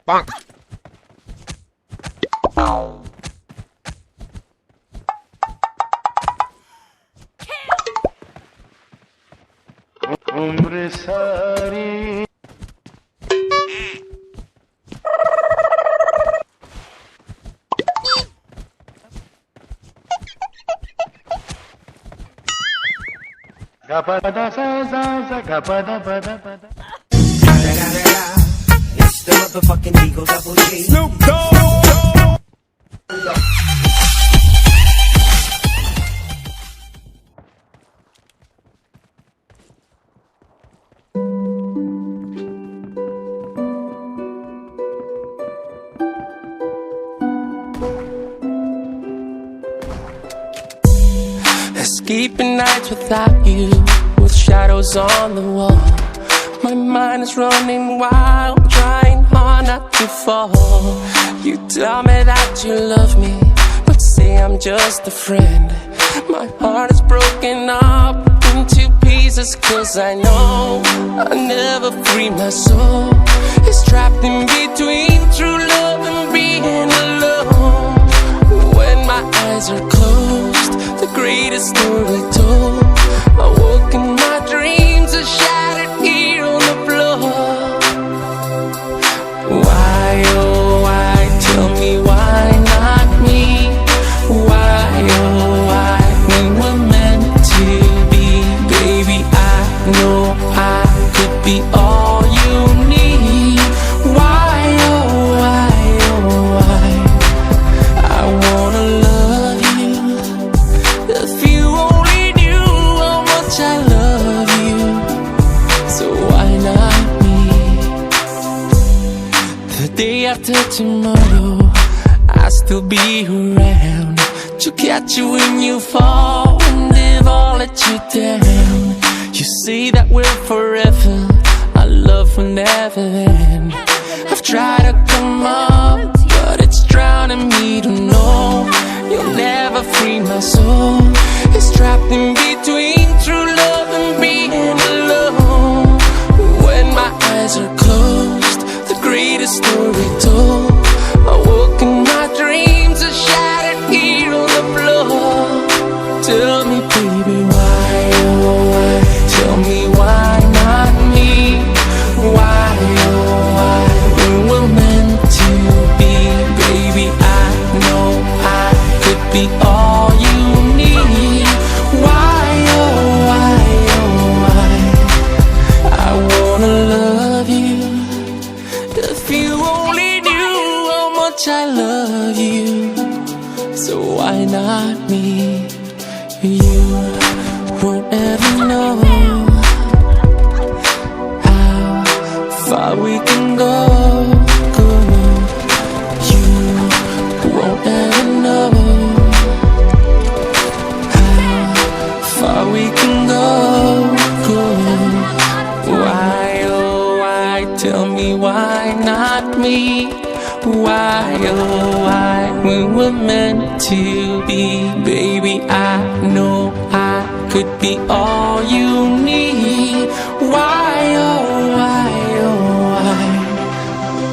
Bonk. उम्र सारी gapada sa sa sa gapada pada pada. It's the motherfucking Eagle Double G. Snoop Dogg. Escaping nights without you, with shadows on the wall. My mind is running wild, trying hard not to fall. You tell me that you love me, but say I'm just a friend. My heart is broken up into pieces, cause I know I'll never free my soul. It's trapped in between true love and being alone. When my eyes are closed, the greatest story told. I woke in my dreams, a shattered here on the floor. Why, oh why, tell me why not me? Why, oh why, we were meant to be. Baby, I know I could be all you need. Why, oh why, oh why, I wanna love you. If you only knew how much I love you, so why not me? The day after tomorrow, I'll still be around to catch you when you fall and if I'll let you down. You say that we're forever, our love will never end. I've tried to come up, but it's drowning me to know you'll never free my soul. It's trapped in between true love and being alone. When my eyes are closed, the greatest story told. I woke in my dreams, a shattered here on the floor. Tell me, baby, why, oh why? Tell me why not me? Why, oh why? We were meant to be. Baby, I know I could be all you need. Why, oh why, oh why? I wanna love you. If you only knew how much I love you, so why not me? You won't ever know how far we can go. You won't ever know how far we can go. Why, oh why, tell me why not me? Why, oh why, we were meant to be. Baby, I know I could be all you need.